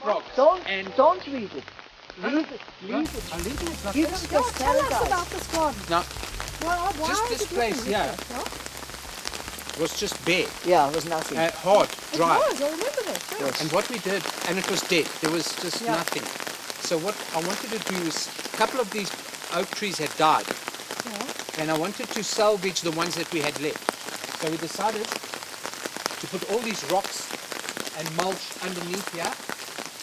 frogs. Don't read it. No, Leave it. no, Leave it. I'm leaving it like Give this. us Yeah, the tell us paradise. about this garden. Now, Why just is this it place looking here. like that, was just bare, Yeah, it was nothing. hard, yeah? dry. It was, I remember that. Yeah. Yes. And what we did, and it was dead. There was just Yeah. nothing. So what I wanted to do is, a couple of these oak trees had died, Yeah. and I wanted to salvage the ones that we had left. So we decided to put all these rocks and mulch underneath here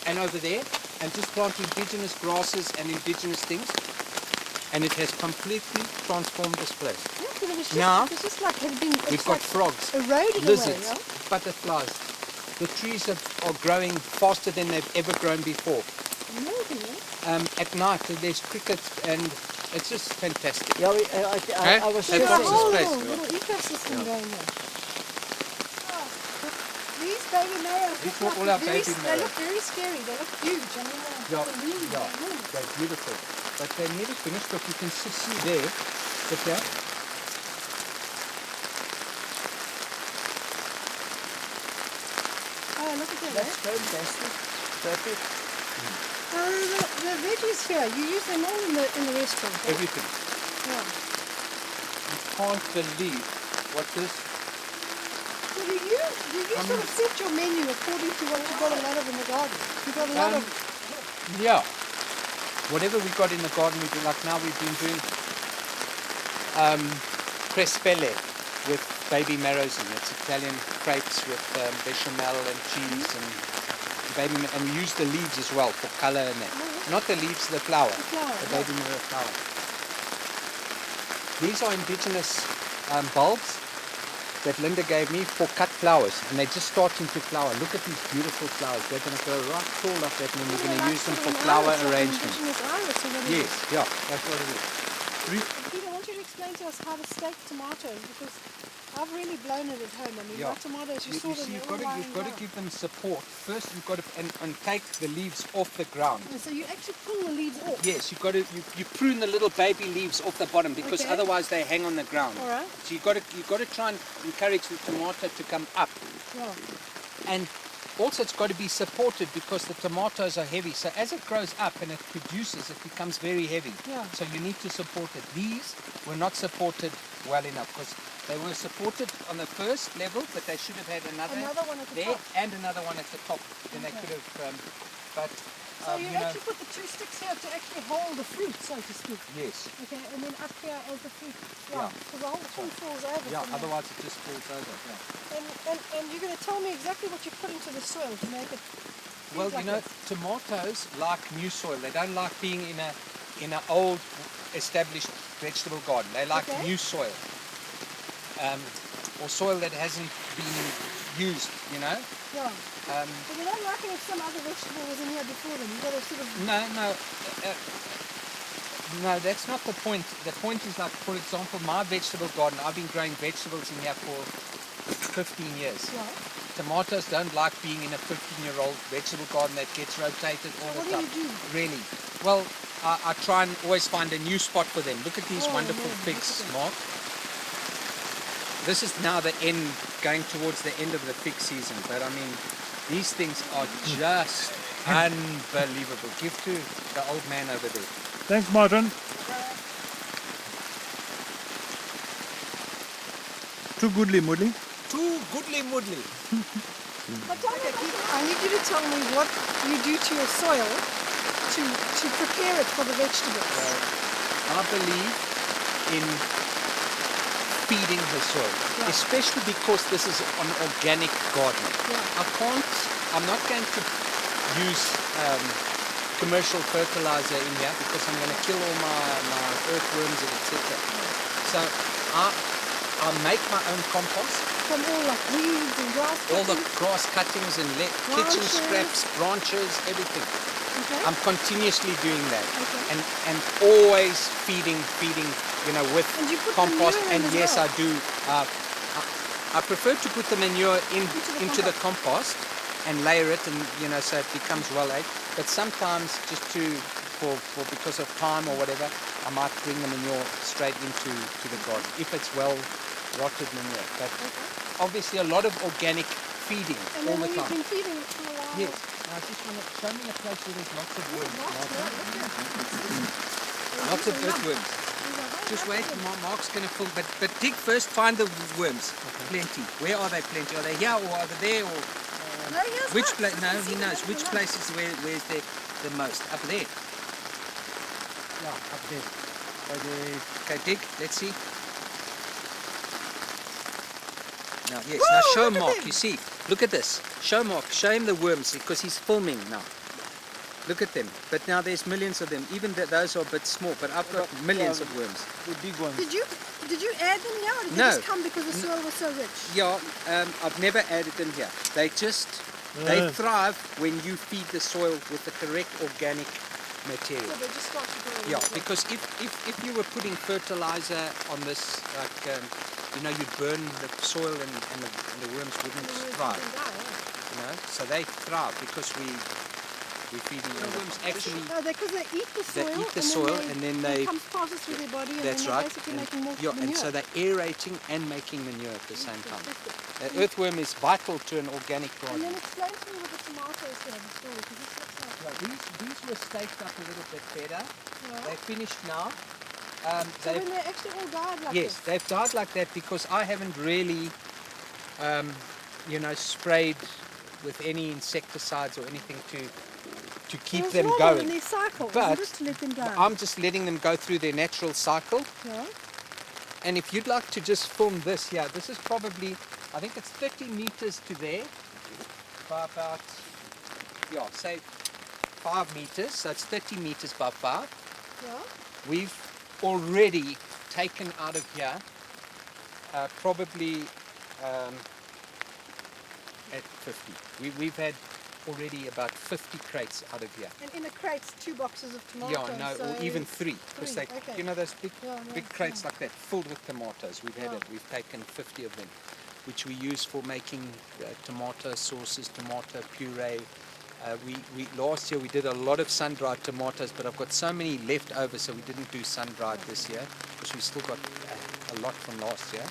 and over there, and just plant indigenous grasses and indigenous things. And it has completely transformed this place. Yeah, but it was just, Now, it was just like had been We've it's got like frogs, eroding lizards, away. Yeah? butterflies. The trees are growing faster than they've ever grown before. Amazing, eh? At night there's crickets, and it's just fantastic. Yeah, I was So They've a got saying. this whole place. little ecosystem going there. These baby marrows These look were all like our very, baby they marrows. look very scary. They look huge. I mean, Yeah, they're really enormous. they're beautiful. But they're nearly finished, but you can see there, but yeah, Oh, look at that. That's fantastic. Perfect. The veggies here, you use them all in the restaurant. eh? everything. Yeah. You can't believe what this, So do you sort of set your menu according to what you got a lot of in the garden? You got a lot of yeah, whatever we got in the garden, we do. Like now we've been doing crespelle with baby marrows in it. It's Italian crepes with bechamel and cheese and and we use the leaves as well for color and that. Not the leaves, the flower. The flower, The yeah. baby marrow flower. These are indigenous bulbs that Linda gave me for cut flowers, and they're just starting to flower. Look at these beautiful flowers. They're going to grow right tall like that, and then we're going to use them for flower arrangement. Yes, yeah, that's what it is. Peter, I want you to explain to us how to stake tomatoes, because I've really blown it at home. I mean, Yeah. my tomatoes, you saw You them see, all lying you've got to down. give them support. First, you've got to and take the leaves off the ground. And so you actually pull the leaves off. Yes, you've got to you prune the little baby leaves off the bottom, because Okay. otherwise they hang on the ground. All right. So you've got to try and encourage the tomato to come up, Yeah. and also it's got to be supported because the tomatoes are heavy. So as it grows up and it produces, it becomes very heavy. Yeah. So you need to support it. These were not supported well enough, because they were supported on the first level, but they should have had another one at the there top. and another one at the top. Then they Okay. could have, but So you you know, actually put the two sticks here to actually hold the fruit, so to speak. yes, Okay, and then up here as the fruit. Yeah. Because the whole thing falls over. yeah. from there. Otherwise it just falls over. Yeah. And you're going to tell me exactly what you put into the soil to make it. Well, like you know, this. tomatoes like new soil. They don't like being in an old established vegetable garden. They like Okay. new soil, or soil that hasn't been used. You know. Yeah. But you don't like it if some other vegetable was in here before them. You've got to sort of. No, that's not the point. The point is, like, for example, my vegetable garden, I've been growing vegetables in here for 15 years. Yeah. Tomatoes don't like being in a 15-year-old vegetable garden that gets rotated all So the what time. do you do? Really? Well, I try and always find a new spot for them. Look at these Oh, wonderful man, figs, look at Mark. This is now the end, going towards the end of the fig season. But I mean, these things are just unbelievable. Give to the old man over there. Thanks, Martin. Too goodly, Moodley. Too goodly moodly. But tell me, I need you to tell me what you do to your soil to prepare it for the vegetables. I believe in feeding the soil, Yeah. especially because this is an organic garden. Yeah. I'm not going to use commercial fertilizer in here, because I'm going to kill all my earthworms and etc. So I make my own compost, From all like weeds and grass. all the cuttings. grass cuttings and kitchen Branches. scraps, branches, everything. Okay. I'm continuously doing that, Okay. and always feeding, you know, with And you put compost. manure in And as yes, well? I do. I prefer to put the manure into the compost and layer it, and you know, so it becomes well laid. But sometimes, just because of time or whatever, I might bring the manure straight into the garden if it's well rotted manure. But obviously, a lot of organic feeding And all then the when you've time. been feeding it for a while. Yes. Now, I just want to show me a place where there's lots of worms. Lots Lots of earthworms. Just wait, Mark's going to pull. But dig first, find the worms. Plenty. Where are they plenty? Are they here or over there? Or which place? No, he knows. Which place is where's there the most? Up there. Yeah, up there. Okay, dig. Let's see. Now, yes. Whoa, now show look at Mark. them. You see. Look at this. Show Mark. Show him the worms because he's filming now. Look at them. But now there's millions of them. Even those are a bit small. But I've got millions of worms. The big ones. Did you add them here, or did No. they just come because the soil was so rich? Yeah, I've never added them here. They thrive when you feed the soil with the correct organic material. So they just start to grow. Yeah, because if you were putting fertilizer on this, like you'd burn the soil and the worms wouldn't thrive. You know, so they thrive because we're feeding the worms. Actually, because they eat the soil. they eat the soil and then they. It comes passes through their body, and That's then right. they're basically making more Yeah, manure. and so they're aerating and making manure at the same time. Earthworm is vital to an organic And garden. then explain to me what the tomatoes here, the story, because this looks like. These were staked up a little bit better. Yeah. They're finished now. So when they actually all died like Yes, this? they've died like that because I haven't really, sprayed with any insecticides or anything to keep them In going. their cycle, But just to let them die. I'm just letting them go through their natural cycle. Yeah. And if you'd like to just film this here, this is probably, I think it's 30 meters to there, by about, say 5 meters, so it's 30 meters by 5. Yeah. We've already taken out of here probably at 50. We've had already about 50 crates out of here. And in a crate, 2 boxes of tomatoes. Yeah, no, so or even 3, because they, okay. you know, those big, Yeah, big yeah, crates yeah. like that, filled with tomatoes. We've had Yeah. it. We've taken 50 of them, which we use for making tomato sauces, tomato puree. We last year we did a lot of sun-dried tomatoes, but I've got so many left over, so we didn't do sun-dried this year because we still got a lot from last year.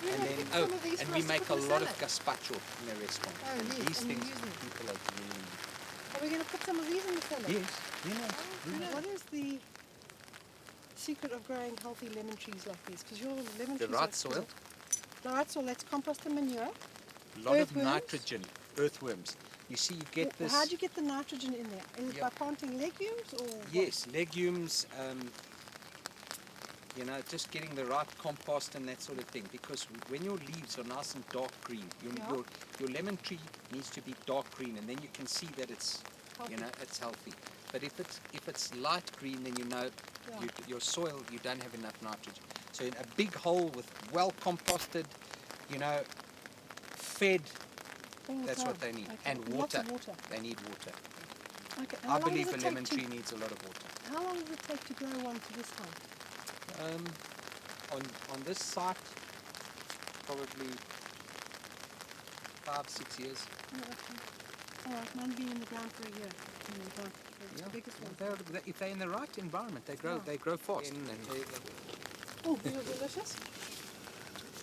You And know, then pick some of these and for we us to make a put in the lot of salad. gazpacho in the restaurant. Oh, And yes, these and you things use them. people are really. Are we going to put some of these in the salad? Yes, What is the secret of growing healthy lemon trees like these? Because your lemon The trees right are soil. The right soil, that's compost and manure. A lot of Earthworms? nitrogen, earthworms. You see, you get this. How do you get the nitrogen in there? Is it Yeah. by planting legumes or what? Yes, legumes, just getting the right compost and that sort of thing. Because when your leaves are nice and dark green, Yeah. your lemon tree needs to be dark green, and then you can see that it's, Healthy. it's healthy. But if it's light green, then Yeah. your soil, you don't have enough nitrogen. So in a big hole with well composted, fed, All the that's time. what they need. Okay. And Lots water. of water. They need water. Okay. I believe a lemon tree needs a lot of water. How long does it take to grow one to this height? On this site, probably 5-6 years. Oh, okay. All right, mine been in the ground for a year. In the ground. It's the biggest one. If they're in the right environment, they grow. Yeah. They grow fast. Oh, these are delicious.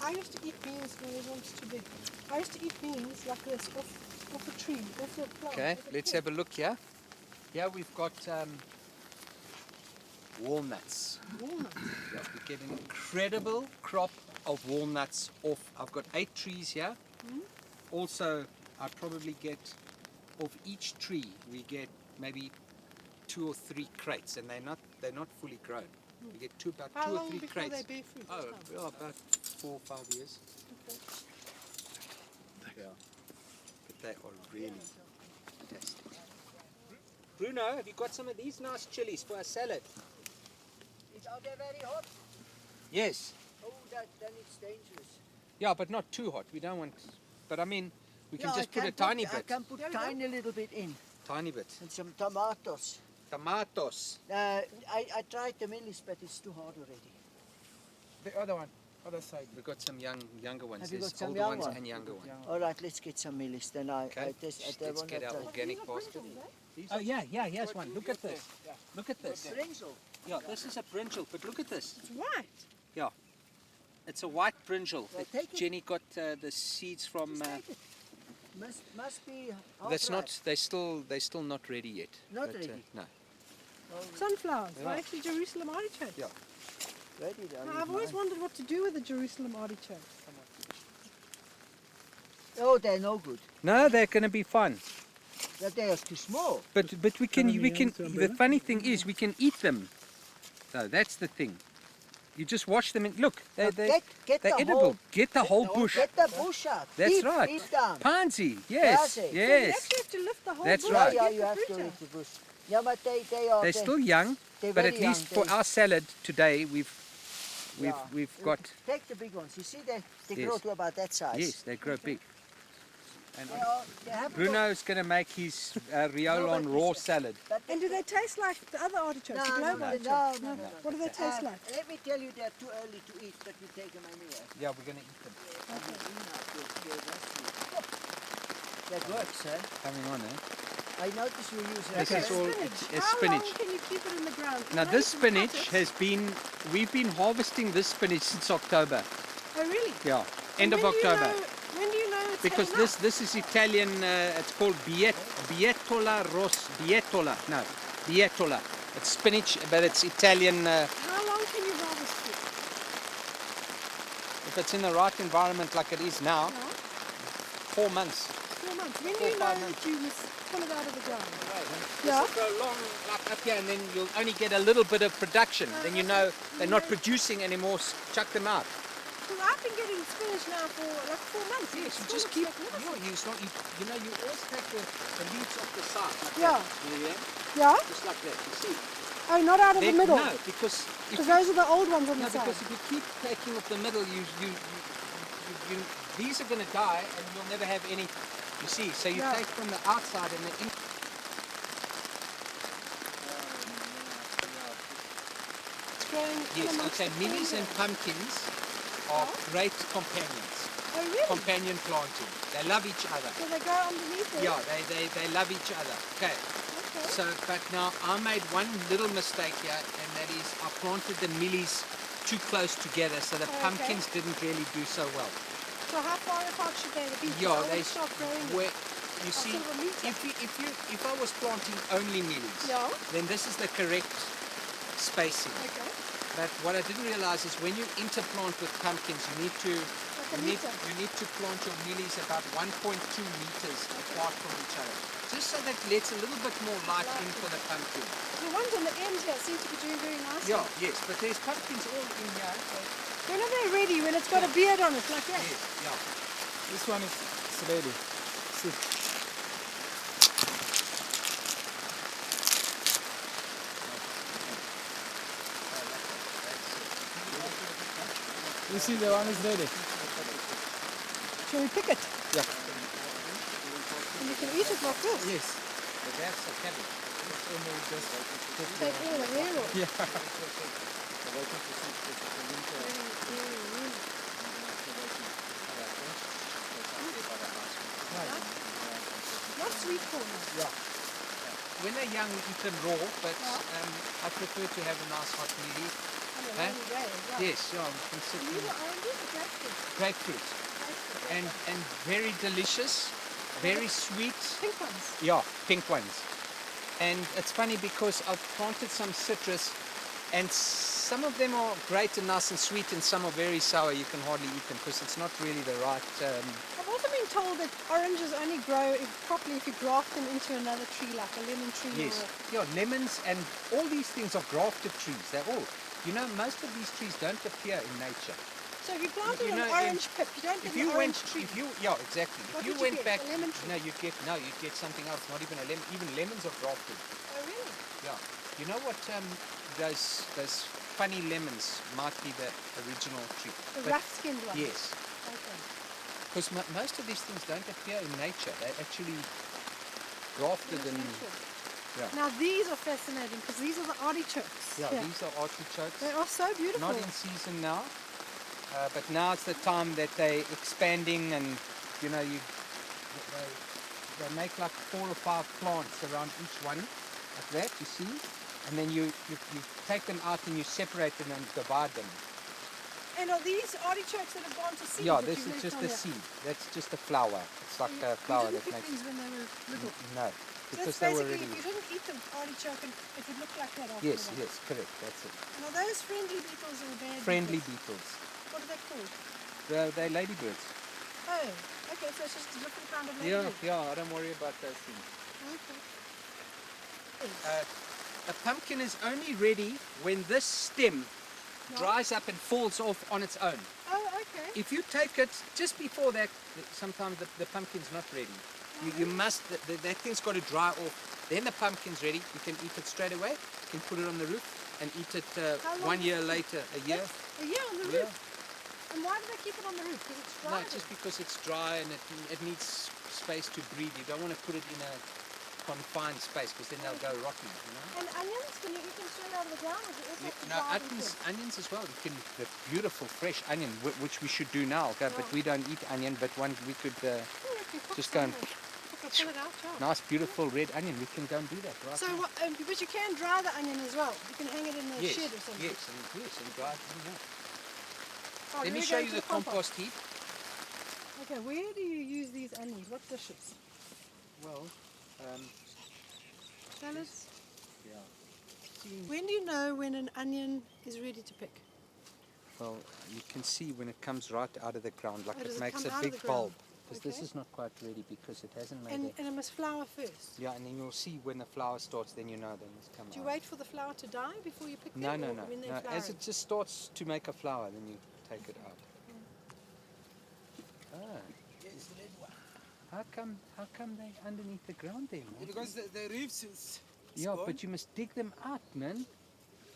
I used to eat beans when it was too big. I used to eat beans like this off a tree, off a plant. Okay, let's have a look here. Here we've got walnuts. Walnuts. Yeah, we get an incredible crop of walnuts off. I've got 8 trees here. Also, I probably get off each tree we get maybe 2 or 3 crates, and they're not fully grown. We get about How 2 or long 3 before crates. they bear fruit? Oh, This time? well, about 4 or 5 years. Okay. Yeah, but they are really fantastic. Bruno, have you got some of these nice chilies for a salad? Are they very hot? Yes. Oh, then it's dangerous. Yeah, but not too hot. We don't want. But I mean, we can Yeah, just I put a tiny I bit. can put tiny little bit in. Tiny bit. And some tomatoes. Tomatoes. I tried the millies, but it's too hard already. The other one, other side. We've got some younger ones. Have you There's got some older young ones ones? and younger ones. All right, let's get some millies. Then Okay. Let's get our organic basket. Oh yeah, here's one. Look at this. Look at this. Brinjal. Yeah, this is a brinjal, but look at this. It's white. Yeah, it's a white brinjal. Well, take it. Jenny got the seeds from. Just take it. Must be half That's ripe. not. They're still not ready yet. Not but, ready? No. Sunflowers Yeah. are actually Jerusalem artichokes. Yeah. Ready then. Now, I've always wondered what to do with the Jerusalem artichoke. Oh, they're no good. No, they're going to be fine. That they are too small. But we can Turn we the can. ends to The umbrella. funny thing is we can eat them. So that's the thing. You just wash them and look. Now They're get the edible. whole, Get the whole bush. get the bush out. That's deep, right. Deep down. Pansy. Yes. That's it. So you Yes. actually have to lift the whole That's bush right. to Yeah, get you the have fruit to out. leave the bush. Yeah, but they are. They're still young, they're but very at least young. for our salad today we've Yeah. got. Take the big ones. You see, they Yes. grow to about that size. Yes, they grow big. And They have Bruno's going to make his riolon but raw it's- salad. But And do they taste like the other artichokes, the No, globe no, artichokes? no. What do they taste like? Let me tell you, they're too early to eat, but we take them anyway. Yeah, we're going to eat them. That works, eh? Coming on, eh? I notice you use This that. is all Spinach. it's How spinach. long can you keep it in the ground? Can Now I this even cut spinach it? has been, we've been harvesting this spinach since October. Oh, really? Yeah, And end of when do you October. know- when do you know it's Because came up? this is Italian, it's called Bietola Bietola, no, Bietola. It's spinach, but it's Italian, How long can you harvest it? if it's in the right environment like it is now, No? 4 months. 4 months. When do 4 you know 5 that months. you must pull it out of the ground? This Yeah. will go long like up here and then you'll only get a little bit of production. Then you know they're not producing anymore, chuck them out. Because I've been getting spinach now for like 4 months. Yes, you Still just looks keep, like nothing. you know, you always take the leaves off the side. Like Yeah. That, you know, Yeah? just like that, you see. Oh, not out of the Then- middle. No, because if Because those are the old ones on no, the side. because if you keep taking off the middle, these are going to die and you'll never have any. You see, so you Yeah. take from the outside and the in. It's growing in Yes, amongst okay. the Mealies and foliage. pumpkins are great companions. Oh, really? Companion planting. They love each other. So they grow underneath it? Yeah, they love each other. Okay. Okay. So, but now I made one little mistake here, and that is I planted the mealies too close together, so the Okay. pumpkins didn't really do so well. So how far apart should they be? 'Cause Yeah, I they want to start growing them. where you see, sort of a meter. if I was planting only mealies, Yeah. then this is the correct spacing. Okay. But what I didn't realize is when you interplant with pumpkins, you need to Like a meter. you need to plant your mealies about 1.2 meters apart from each other, just so that lets a little bit more light in for the pumpkin. The ones on the end here seem to be doing very nicely. Yeah, yes, but there's pumpkins all in here. So When are they ready? When it's got a beard on it, like that? yes, yeah. This one is ready. See. You see, the one is ready. Shall we pick it? Yeah. And you can eat it like this. Yes. But that's a cabbage. Take all the hair off. Yeah. Not sweet corn. Yeah. When they're young, eat them raw, but I prefer to have a nice hot mealie. On a Huh? rainy day as well. Yes, yeah, you can sit These in are oranges or grapefruit? grapefruit. Grapefruit. And very delicious, very sweet. Pink ones. Yeah, pink ones. And it's funny because I've planted some citrus, and some of them are great and nice and sweet, and some are very sour. You can hardly eat them because it's not really the right. I've also been told that oranges only grow properly if you graft them into another tree, like a lemon tree. Yes, Or yeah, lemons and all these things are grafted trees. They're all. You know, most of these trees don't appear in nature. so if you planted You an know, orange pip, you don't If get you an went, orange tree. yeah, exactly. What If you would you went get? back, A lemon tree? you'd get something else. Not even a lemon. Even lemons are grafted. Oh, really? Yeah. You know what? Those funny lemons might be the original tree. The But rough-skinned ones? yes, Okay. because most of these things don't appear in nature. They're actually grafted and yeah. Now these are fascinating because these are the artichokes. Yeah, these are artichokes. They are so beautiful. Not in season now, but now it's the time that they're expanding, and you know they make like 4 or 5 plants around each one, like that. You see, and then you take them out and you separate them and divide them. And are these artichokes that have gone to seed? Yeah, that this you've is left just on the here? seed. That's just a flower. It's like a You flower didn't that pick makes. these when they were little. No, So because that's they were basically, already. if you didn't eat the artichoke, it would look like that after Yes, a while. yes, correct. That's it. And are those friendly beetles or bad Friendly beetles? beetles. What are they called? They're ladybirds. Oh, okay, so it's just a different kind of Yeah, ladybird. yeah. I don't worry about those things. Okay. Yes. A pumpkin is only ready when this stem dries up and falls off on its own. Oh, okay. If you take it just before that, sometimes the pumpkin's not ready. You must, that thing's got to dry off. Then the pumpkin's ready. You can eat it straight away. You can put it on the roof and eat it How long 1 year does it- later, a year. A year on the Yeah. roof. And why do they keep it on the roof? Because it's dry. No, just because it's dry and it needs space to breathe. You don't want to put it in a confined space because then they'll go rotten, you know? And onions, can you eat them straight out of the ground? Or do you also have to No, dry them onions as well. You can, the beautiful fresh onion, which we should do now, okay? But we don't eat onion, but one we could just go and pull it out, yeah. nice, beautiful red onion. We can go and do that, right? So, now. but you can dry the onion as well. You can hang it in the Yes, shed or something. yes, and dry it in there. Oh, Let me we show go you to the compost heap. Okay, where do you use these onions? What dishes? Well, Salads? yeah. When do you know when an onion is ready to pick? Well, you can see when it comes right out of the ground, like Oh, does it it makes come a out of big the ground? bulb. Because this Okay. is not quite ready because it hasn't made And a... it must flower first. Yeah, and then you'll see when the flower starts, then you know then it's come Do you out. wait for the flower to die before you pick No, them? no, or no. When they're No, as flowering? it just starts to make a flower, then you take it out. Ah, Yes, the red one. how come they underneath the ground there, man? Because the roots is Yeah, gone. but you must dig them out, man.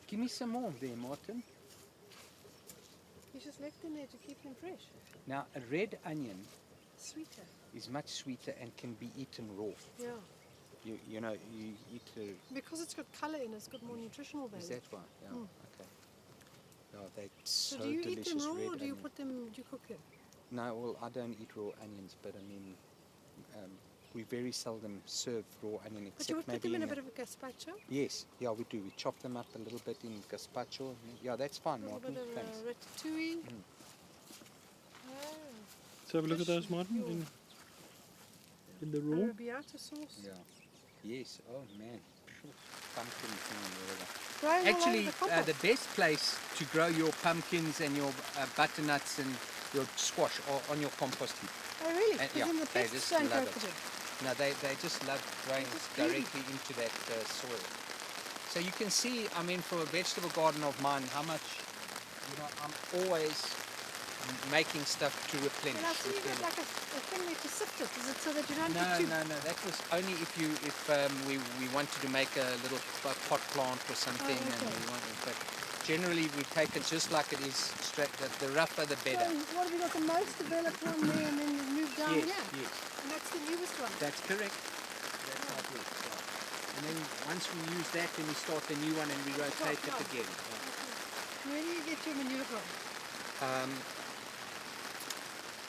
Give me some more there, Martin. You just left them there to keep them fresh. Now, a red onion Sweeter. is much sweeter and can be eaten raw. Yeah. You know, you eat the... Because it's got colour in it, it's got more nutritional value. Is that why? Yeah, okay. Yeah, they're so, So do you eat them delicious, raw red or do you onion. put them, do you cook them? No, well, I don't eat raw onions, but I mean, we very seldom serve raw onion except But you would put maybe them in a a- bit of a gazpacho? Yes, yeah, we do. We chop them up a little bit in gazpacho. Yeah, that's fine, A little Martin. bit of Thanks. ratatouille? Oh. Let's have a look at those, Martin, in the raw. Arrabbiata sauce? Yeah. Yes. Oh man. Pumpkin. Whatever. Growing all Actually, over the compost. the best place to grow your pumpkins and your butternuts and your squash are on your compost heap. Oh really? and- Because yeah, then the they pests just don't go love for it. them. No, they just love growing just greedy. directly into that soil. So you can see, I mean, for a vegetable garden of mine, how much, you know, I'm always making stuff to replenish. And I see you got replenish. like a thing there to sift it. Is it so that you don't No, get too... no. That was only if we wanted to make a little pot plant or something, and okay. we wanted. But generally, we take it just like it is. Straight. The rougher, the So better. what have you got the most developed one there and then you've moved down Yes, here? yes, And that's the newest one? that's correct. That's how it works. Yeah. And then once we use that, then we start the new one and we rotate it yeah. again. Yeah. Where do you get your manure from?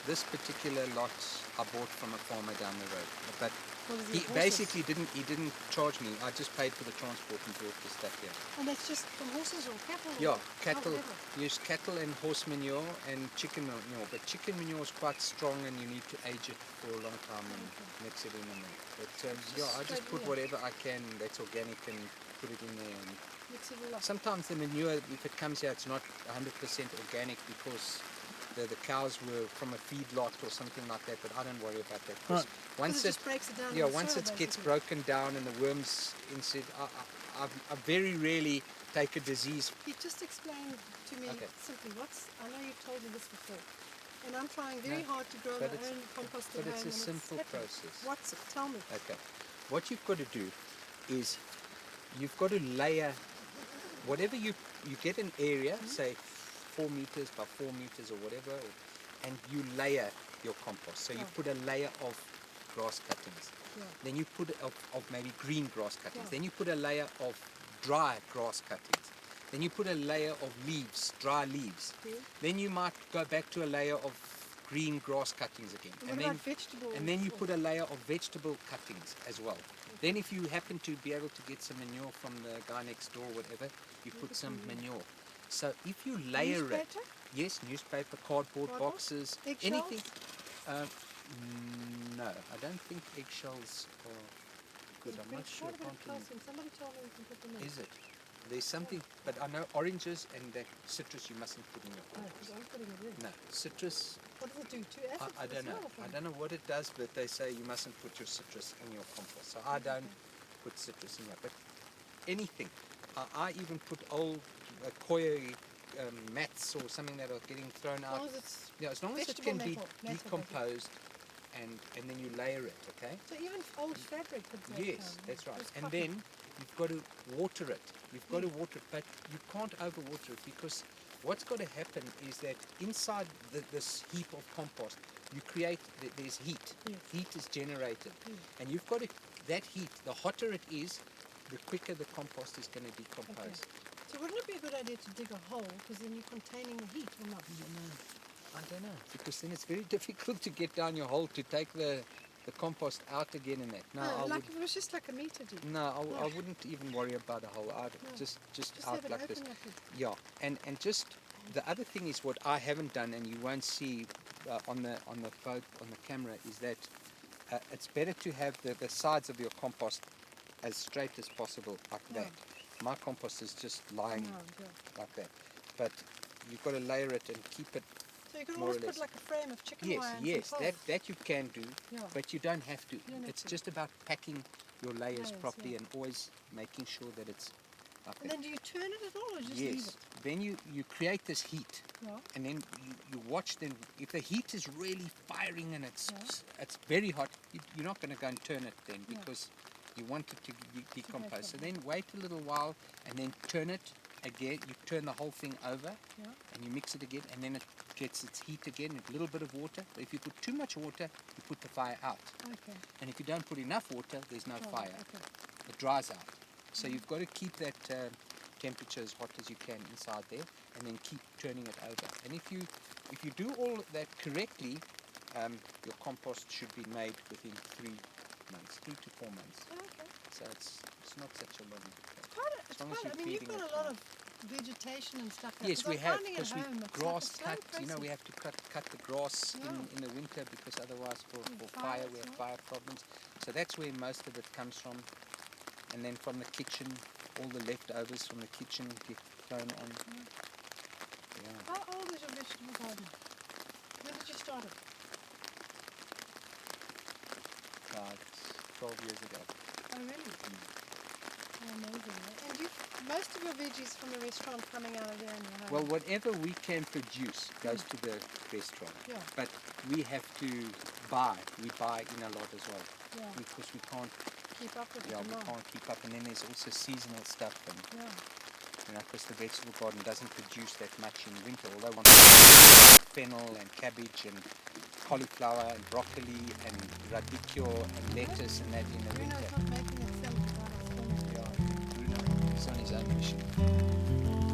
This particular lot I bought from a farmer down the road, but What is it, he horses? basically didn't charge me. I just paid for the transport and brought the stuff here. And that's just from horses or cattle? Yeah, or cattle. whatever? Use cattle and horse manure and chicken manure. But chicken manure is quite strong and you need to age it for a long time and mix it in and that. But yeah, I just straight put in. whatever I can that's organic and put it in there. And Mix it all up. sometimes the manure, if it comes here, it's not 100% organic because the cows were from a feedlot or something like that. But I don't worry about that. 'Cause once Because it just breaks it down. yeah, in the once soil, it gets basically. broken down and the worms inside, I very rarely take a disease. You just explain to me Okay. simply I know you've told me this before, and I'm trying very No, hard to grow but my it's- own compost but at it's home a and simple happening. process. What's it? Tell me. Okay. What you've got to do is you've got to layer whatever you get an area, say 4 meters by 4 meters or whatever, and you layer your compost. So you Yeah. put a layer of grass cuttings. Yeah. Then you put of maybe green grass cuttings. Yeah. Then you put a layer of dry grass cuttings. Then you put a layer of leaves, dry leaves. Yeah. Then you might go back to a layer of green grass cuttings again. And what then about vegetables? and then you or- put a layer of vegetable cuttings as well. Then if you happen to be able to get some manure from the guy next door or whatever, you put some manure. So if you layer it, newspaper? Yes, newspaper, cardboard Cardboard? boxes, Eggshells? anything. Uh, no, I don't think eggshells are good. I'm not sure. Quite a bit of Can't remember. calcium. Somebody told me we can put them in. Is it? There's something, but I know oranges and that citrus you mustn't put in your Oh, compost. because I'm putting it in. No, citrus. What does it do? Two acids? I don't know. I don't know what it does, but they say you mustn't put your citrus in your compost. So I don't put citrus in there. But anything. I even put old coir mats or something that are getting thrown As out. long as it's Yeah, as long as it vegetable can be metal decomposed, and then you layer it. Okay. so even old fabric could break Yes, down. that's right. It's And cotton. then you've got to water it. You've got to water it, but you can't overwater it because what's got to happen is that inside this heap of compost, you create, there's heat. Yes. Heat is generated. Yes. And you've got to, that heat, the hotter it is, the quicker the compost is going to decompose. So wouldn't it be a good idea to dig a hole because then you're containing the heat or not? I don't know. Because then it's very difficult to get down your hole to take the compost out again and that. No, I like would. if it was just like a meter deep. No, I wouldn't even worry about a hole. I'd No. just Just out have it like this. open like this. Yeah, and just the other thing is what I haven't done, and you won't see on the camera, is that it's better to have the sides of your compost as straight as possible, like Yeah. that. My compost is just lying Around, yeah. like that, but you've got to layer it and keep it. So you can More or always put less. like a frame of chicken Yes, wire and yes, some that you can do, Yeah. but you don't have to. don't have It's to. just about packing your layers Layers, properly yeah. and always making sure that it's like And that. then do you turn it at all or just leave Yes, it? then you create this heat, Yeah. and then you watch them. If the heat is really firing and it's Yeah. it's very hot, you're not going to go and turn it then No. because you want it to decompose. So properly. then wait a little while and then turn it again. You turn the whole thing over Yeah. and you mix it again, and then it gets its heat again. A little bit of water. But if you put too much water, you put the fire out. Okay. And if you don't put enough water, there's no Right, fire. Okay. It dries out. So you've got to keep that temperature as hot as you can inside there, and then keep turning it over. And if you do all that correctly, your compost should be made within 3 months, 3 to 4 months. Okay. So it's not such a long. It's long as quite, you're I mean, you've feeding got it a lot right. of vegetation and stuff. Like Yes, we I'm have, finding because at we home, it's grass like, cut. it's so You know, we crazy. have to cut the grass Yeah. in the winter because otherwise for Fires, fire we have yeah. fire problems. So that's where most of it comes from. And then from the kitchen, all the leftovers from the kitchen get thrown on. Yeah. How old is your vegetable garden? When did you start it? About 12 years ago. Oh, really? Oh, amazing. Eh? And most of your veggies from the restaurant coming out of there in your home? Well, whatever we can produce goes to the restaurant. Yeah. But we have to buy. We buy in a lot as well. Yeah. Because we can't, Keep up with the we demand. can't keep up. And then there's also seasonal stuff. And, Yeah. you know, because the vegetable garden doesn't produce that much in winter. Although one fennel and cabbage and cauliflower and broccoli and radicchio and lettuce and that in the Bruno's winter. not making a film. Yeah, Bruno is on his own mission.